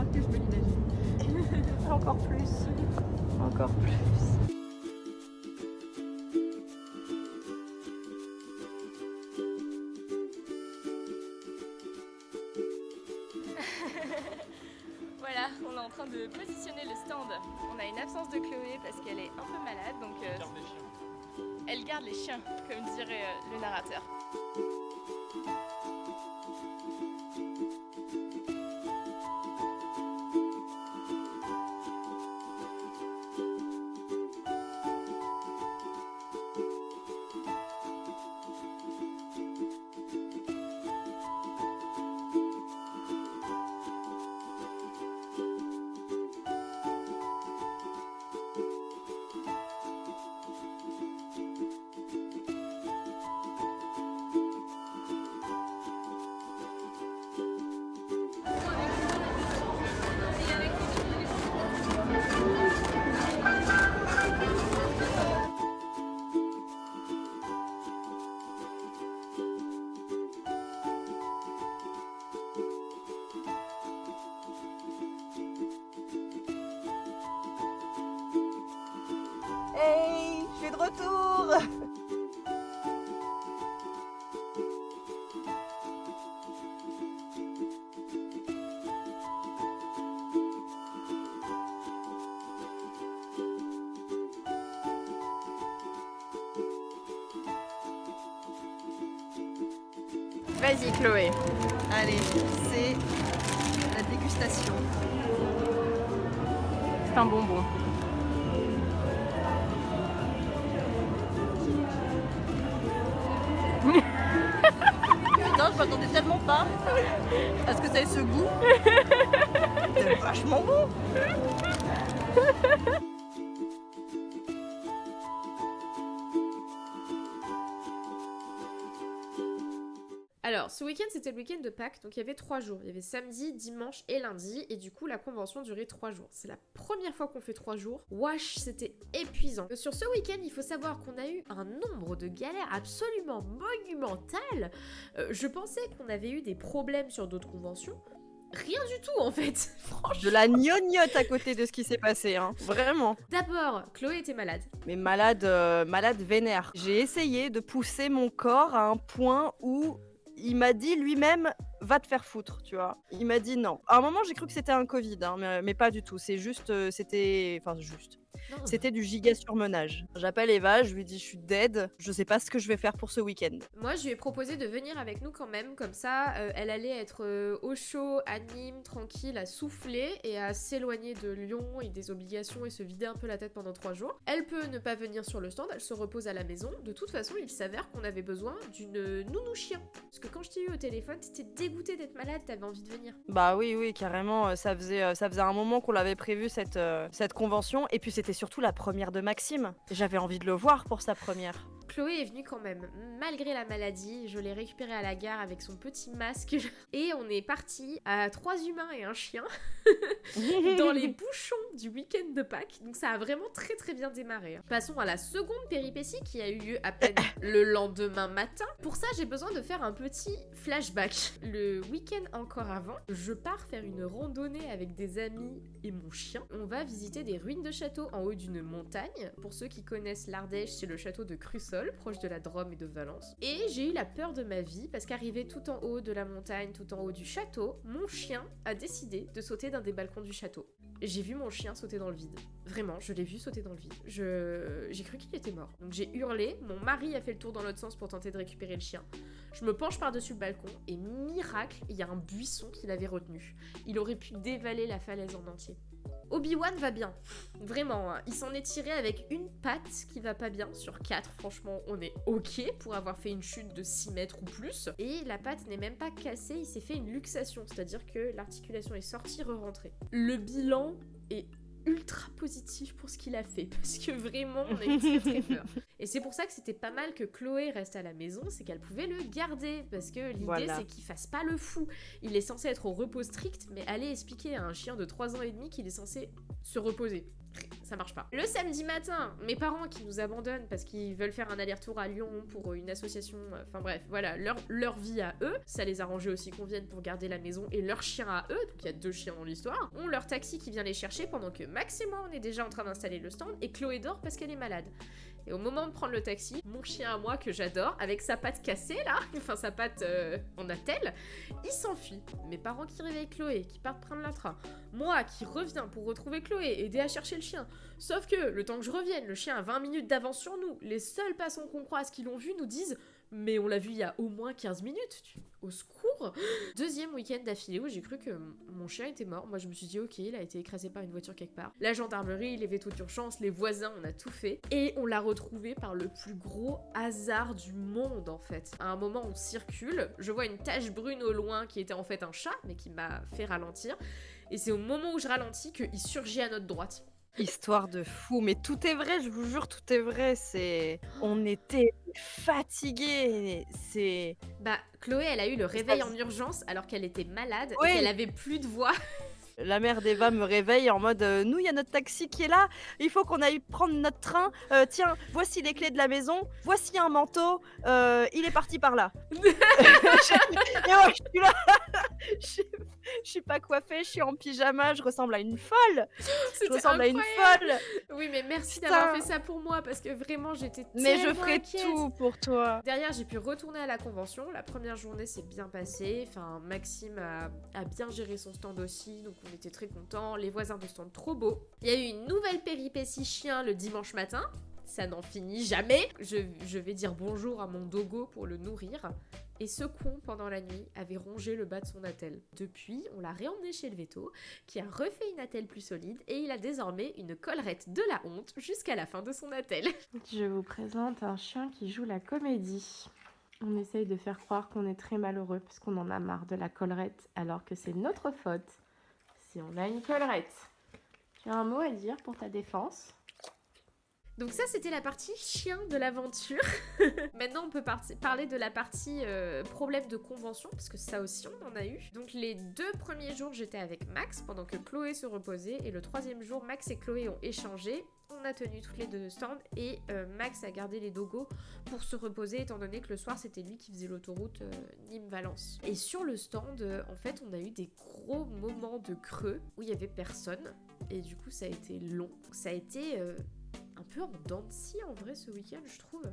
bizarre que je me l'imagine. Encore plus. Encore plus. Voilà, on est en train de positionner le stand. On a une absence de Chloé parce qu'elle est un peu malade, donc elle garde les chiens, comme dirait le narrateur. Hey, je suis de retour. Vas-y Chloé. Allez, c'est la dégustation. C'est un bonbon. Putain, je m'attendais tellement pas à ce que ça ait ce goût. C'est vachement bon. Alors, ce week-end, c'était le week-end de Pâques, donc il y avait 3 jours. Il y avait samedi, dimanche et lundi, et du coup, la convention durait 3 jours. C'est la première fois qu'on fait 3 jours. Wesh, c'était épuisant. Sur ce week-end, il faut savoir qu'on a eu un nombre de galères absolument monumentales. Je pensais qu'on avait eu des problèmes sur d'autres conventions. Rien du tout, en fait. Franchement. De la gnognotte à côté de ce qui s'est passé, hein. Vraiment. D'abord, Chloé était malade. Mais malade, malade vénère. J'ai essayé de pousser mon corps à un point où il m'a dit lui-même va te faire foutre, tu vois. Il m'a dit non. À un moment, j'ai cru que c'était un Covid, hein, mais pas du tout. C'est juste, c'était du giga surmenage. J'appelle Eva, je lui dis je suis dead, je sais pas ce que je vais faire pour ce week-end. Moi, je lui ai proposé de venir avec nous quand même, comme ça, elle allait être au chaud, à Nîmes, tranquille, à souffler et à s'éloigner de Lyon et des obligations et se vider un peu la tête pendant 3 jours. Elle peut ne pas venir sur le stand, elle se repose à la maison. De toute façon, il s'avère qu'on avait besoin d'une nounou chien. Parce que quand je t'ai eu au téléphone, t'étais dégoûtée d'être malade, t'avais envie de venir. Bah oui, carrément, ça faisait un moment qu'on l'avait prévu cette convention, et puis c'était surtout la première de Maxime. J'avais envie de le voir pour sa première. Chloé est venue quand même, malgré la maladie. Je l'ai récupérée à la gare avec son petit masque et on est parti à 3 humains et un chien dans les bouchons du week-end de Pâques. Donc ça a vraiment très très bien démarré. Passons à la seconde péripétie qui a eu lieu à peine le lendemain matin. Pour ça, j'ai besoin de faire un petit flashback. Le week-end encore avant, je pars faire une randonnée avec des amis et mon chien. On va visiter des ruines de château en haut d'une montagne. Pour ceux qui connaissent l'Ardèche, c'est le château de Crussol, proche de la Drôme et de Valence. Et j'ai eu la peur de ma vie parce qu'arrivé tout en haut de la montagne, tout en haut du château, mon chien a décidé de sauter d'un des balcons du château. J'ai vu mon chien sauter dans le vide. Vraiment, je l'ai vu sauter dans le vide. J'ai cru qu'il était mort. Donc j'ai hurlé, mon mari a fait le tour dans l'autre sens pour tenter de récupérer le chien. Je me penche par-dessus le balcon et miracle, il y a un buisson qui l'avait retenu. Il aurait pu dévaler la falaise en entier. Obi-Wan va bien, vraiment, hein. Il s'en est tiré avec une patte qui va pas bien, sur 4, franchement, on est ok pour avoir fait une chute de 6 mètres ou plus. Et la patte n'est même pas cassée, il s'est fait une luxation, c'est-à-dire que l'articulation est sortie, re-rentrée. Le bilan est ultra positif pour ce qu'il a fait, parce que vraiment, on a eu très très peur. Et c'est pour ça que c'était pas mal que Chloé reste à la maison, c'est qu'elle pouvait le garder, parce que l'idée c'est qu'il fasse pas le fou. Il est censé être au repos strict, mais allez expliquer à un chien de 3 ans et demi qu'il est censé se reposer. ça marche pas. Le samedi matin, mes parents qui nous abandonnent parce qu'ils veulent faire un aller-retour à Lyon pour une association, enfin bref, voilà, leur vie à eux, ça les arrangeait aussi qu'on vienne pour garder la maison et leur chien à eux, donc il y a 2 chiens dans l'histoire, ont leur taxi qui vient les chercher pendant que Max et moi on est déjà en train d'installer le stand et Chloé dort parce qu'elle est malade. Et au moment de prendre le taxi, mon chien à moi que j'adore, avec sa patte cassée là, enfin sa patte en attelle, il s'enfuit. Mes parents qui réveillent Chloé, qui partent prendre le train. Moi qui reviens pour retrouver Chloé, aider à chercher le chien. Sauf que le temps que je revienne, le chien a 20 minutes d'avance sur nous. Les seuls passants qu'on croise qui l'ont vu nous disent « Mais on l'a vu il y a au moins 15 minutes, au secours !» Deuxième week-end d'affilée où j'ai cru que mon chien était mort. Moi je me suis dit ok, il a été écrasé par une voiture quelque part. La gendarmerie, les vétos d'urgence, les voisins, on a tout fait. Et on l'a retrouvé par le plus gros hasard du monde en fait. À un moment on circule, je vois une tache brune au loin qui était en fait un chat, mais qui m'a fait ralentir. Et c'est au moment où je ralentis qu'il surgit à notre droite. Histoire de fou, mais tout est vrai, je vous jure, tout est vrai. On était fatigués. Bah, Chloé, elle a eu le réveil en urgence alors qu'elle était malade Oui. et qu'elle avait plus de voix. La mère d'Eva me réveille en mode nous, il y a notre taxi qui est là, il faut qu'on aille prendre notre train. Tiens, voici les clés de la maison, voici un manteau, il est parti par là. Et moi, je suis là, je suis pas coiffée, je suis en pyjama, je ressemble à une folle. Je ressemble à une folle. Oui, mais merci Putain. d'avoir fait ça pour moi parce que vraiment j'étais Mais je tellement ferai inquiète. tout pour toi. Derrière, j'ai pu retourner à la convention. La première journée s'est bien passée. Enfin, Maxime a bien géré son stand aussi, donc on était très contents. Les voisins de stand trop beaux. Il y a eu une nouvelle péripétie chien le dimanche matin. Ça n'en finit jamais. Je vais dire bonjour à mon dogo pour le nourrir. Et ce con, pendant la nuit, avait rongé le bas de son attelle. Depuis, on l'a réemmené chez le veto, qui a refait une attelle plus solide, et il a désormais une collerette de la honte jusqu'à la fin de son attelle. Je vous présente un chien qui joue la comédie. On essaye de faire croire qu'on est très malheureux parce qu'on en a marre de la collerette, alors que c'est notre faute si on a une collerette. Tu as un mot à dire pour ta défense ? Donc ça, c'était la partie chien de l'aventure. Maintenant, on peut parler de la partie problème de convention, parce que ça aussi, on en a eu. Donc les 2 premiers jours, j'étais avec Max, pendant que Chloé se reposait, et le 3e jour, Max et Chloé ont échangé. On a tenu toutes les 2 stands, et Max a gardé les dogos pour se reposer, étant donné que le soir, c'était lui qui faisait l'autoroute Nîmes-Valence. Et sur le stand, en fait, on a eu des gros moments de creux, où il y avait personne, et du coup, ça a été long. Ça a été... un peu en dents de scie en vrai ce week-end, je trouve.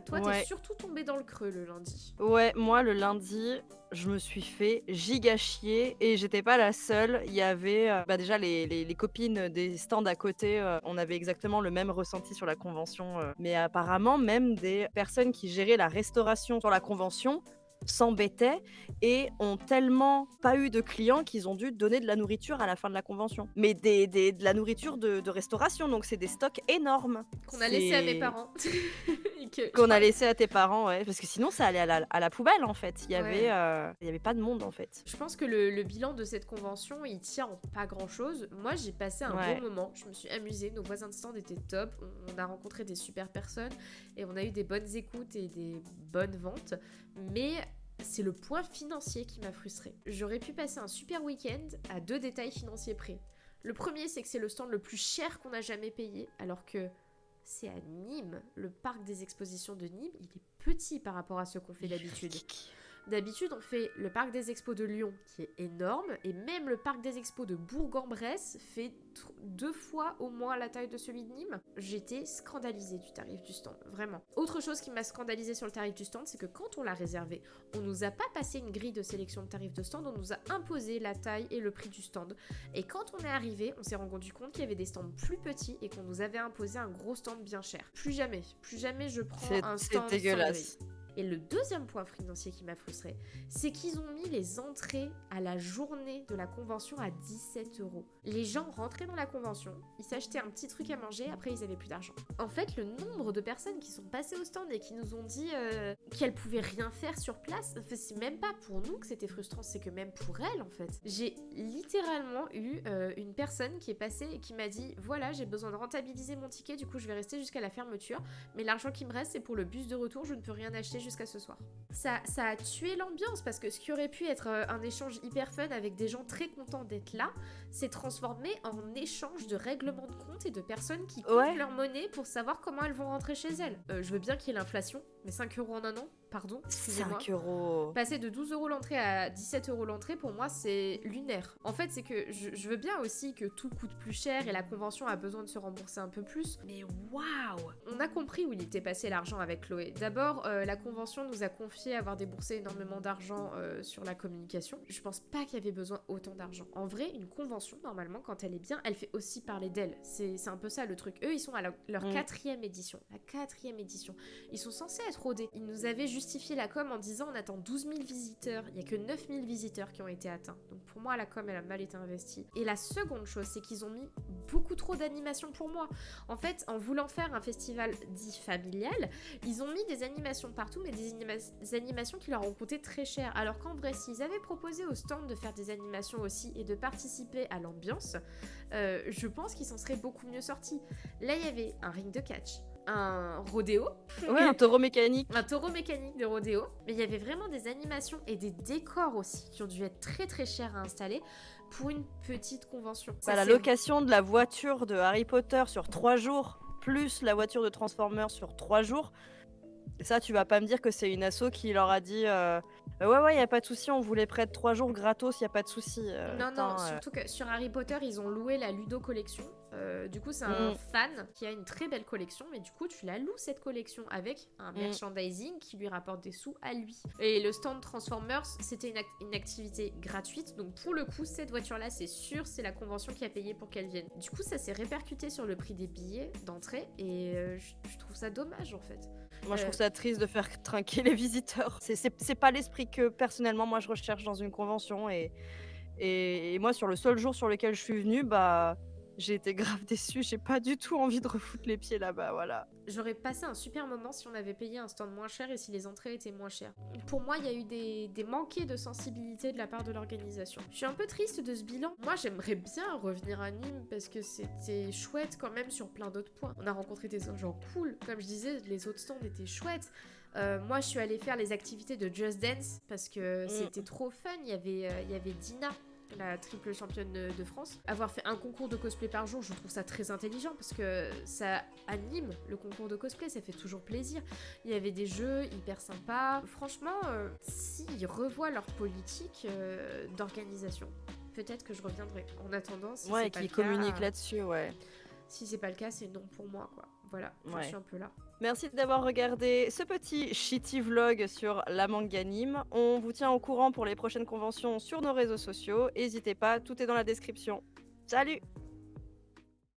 Toi, Ouais. t'es surtout tombé dans le creux le lundi. Ouais, moi le lundi, je me suis fait giga chier et j'étais pas la seule. Il y avait déjà les copines des stands à côté, on avait exactement le même ressenti sur la convention. Mais apparemment, même des personnes qui géraient la restauration sur la convention s'embêtaient et ont tellement pas eu de clients qu'ils ont dû donner de la nourriture à la fin de la convention. Mais de la nourriture de restauration, donc c'est des stocks énormes. Qu'on a laissé à mes parents. Qu'on a laissé à tes parents, ouais. Parce que sinon ça allait à la poubelle en fait. Il y avait pas de monde en fait. Je pense que le bilan de cette convention, il tient en pas grand-chose. Moi, j'ai passé un Ouais. bon moment. Je me suis amusée. Nos voisins de stand étaient top. On a rencontré des super personnes et on a eu des bonnes écoutes et des bonnes ventes. Mais c'est le point financier qui m'a frustrée. J'aurais pu passer un super week-end à 2 détails financiers près. Le premier, c'est que c'est le stand le plus cher qu'on a jamais payé, alors que c'est à Nîmes. Le parc des expositions de Nîmes, il est petit par rapport à ce qu'on fait d'habitude. D'habitude, on fait le parc des expos de Lyon, qui est énorme, et même le parc des expos de Bourg-en-Bresse fait 2 fois au moins la taille de celui de Nîmes. J'étais scandalisée du tarif du stand, vraiment. Autre chose qui m'a scandalisée sur le tarif du stand, c'est que quand on l'a réservé, on nous a pas passé une grille de sélection de tarifs de stand, on nous a imposé la taille et le prix du stand. Et quand on est arrivé, on s'est rendu compte qu'il y avait des stands plus petits et qu'on nous avait imposé un gros stand bien cher. Plus jamais je prends un stand sans dégueulasse. grille. Et le deuxième point financier qui m'a frustrée, c'est qu'ils ont mis les entrées à la journée de la convention à 17 €. Les gens rentraient dans la convention, ils s'achetaient un petit truc à manger, après ils avaient plus d'argent. En fait, le nombre de personnes qui sont passées au stand et qui nous ont dit qu'elles pouvaient rien faire sur place, enfin, c'est même pas pour nous que c'était frustrant, c'est que même pour elles en fait. J'ai littéralement eu une personne qui est passée et qui m'a dit « Voilà, j'ai besoin de rentabiliser mon ticket, du coup je vais rester jusqu'à la fermeture, mais l'argent qui me reste c'est pour le bus de retour, je ne peux rien acheter, jusqu'à ce soir. Ça a tué l'ambiance parce que ce qui aurait pu être un échange hyper fun avec des gens très contents d'être là, s'est transformé en échange de règlements de compte et de personnes qui comptent leur monnaie pour savoir comment elles vont rentrer chez elles. Je veux bien qu'il y ait l'inflation, mais 5 € en un an, pardon, excusez-moi. 5 €. Passer de 12 € l'entrée à 17 € l'entrée, pour moi, c'est lunaire. En fait, c'est que je veux bien aussi que tout coûte plus cher et la convention a besoin de se rembourser un peu plus. Mais waouh! On a compris où il était passé l'argent avec Chloé. D'abord, la convention nous a confié avoir déboursé énormément d'argent sur la communication. Je pense pas qu'il y avait besoin autant d'argent. En vrai, une convention, normalement, quand elle est bien, elle fait aussi parler d'elle. C'est un peu ça le truc. Eux, ils sont à leur 4e édition. La 4e édition. Ils sont censés être rodés. Ils nous avaient justifié la com en disant on attend 12 000 visiteurs. Il y a que 9 000 visiteurs qui ont été atteints. Donc pour moi, la com, elle a mal été investie. Et la seconde chose, c'est qu'ils ont mis beaucoup trop d'animations pour moi. En fait, en voulant faire un festival dit familial, ils ont mis des animations partout, mais des animations qui leur ont coûté très cher. Alors qu'en vrai, s'ils avaient proposé au stand de faire des animations aussi et de participer à l'ambiance, je pense qu'ils s'en seraient beaucoup mieux sortis. Là, il y avait un ring de catch, un rodéo. Ouais, un taureau mécanique. Un taureau mécanique de rodéo. Mais il y avait vraiment des animations et des décors aussi qui ont dû être très très chers à installer pour une petite convention. Bah, la location de la voiture de Harry Potter sur 3 jours, plus la voiture de Transformers sur 3 jours. Ça, tu vas pas me dire que c'est une asso qui leur a dit ouais, y a pas de souci, on vous les prête 3 jours gratos, y a pas de souci. Non, surtout que sur Harry Potter, ils ont loué la Ludo Collection. Du coup, c'est un fan qui a une très belle collection, mais du coup, tu la loues cette collection avec un merchandising qui lui rapporte des sous à lui. Et le stand Transformers, c'était une activité gratuite, donc pour le coup, cette voiture-là, c'est sûr, c'est la convention qui a payé pour qu'elle vienne. Du coup, ça s'est répercuté sur le prix des billets d'entrée, et je trouve ça dommage en fait. Moi, je trouve ça triste de faire trinquer les visiteurs. C'est pas l'esprit que personnellement, moi, je recherche dans une convention. Et moi, sur le seul jour sur lequel je suis venue, bah, j'ai été grave déçue. J'ai pas du tout envie de refoutre les pieds là-bas, voilà. J'aurais passé un super moment si on avait payé un stand moins cher et si les entrées étaient moins chères. Pour moi, il y a eu des manqués de sensibilité de la part de l'organisation. Je suis un peu triste de ce bilan. Moi, j'aimerais bien revenir à Nîmes parce que c'était chouette quand même sur plein d'autres points. On a rencontré des gens cool. Comme je disais, les autres stands étaient chouettes. Moi, je suis allée faire les activités de Just Dance parce que c'était trop fun. Il y avait Dina, la triple championne de France. Avoir fait un concours de cosplay par jour, je trouve ça très intelligent parce que ça anime le concours de cosplay, ça fait toujours plaisir. Il y avait des jeux hyper sympas. Franchement, s'ils revoient leur politique d'organisation, peut-être que je reviendrai. En attendant, si ouais, c'est pas qu'ils le cas, communiquent là-dessus, ouais. Si c'est pas le cas, c'est non pour moi, quoi. Voilà, je suis un peu là. Merci d'avoir regardé ce petit shitty vlog sur la manga Nîmes. On vous tient au courant pour les prochaines conventions sur nos réseaux sociaux. N'hésitez pas, tout est dans la description. Salut!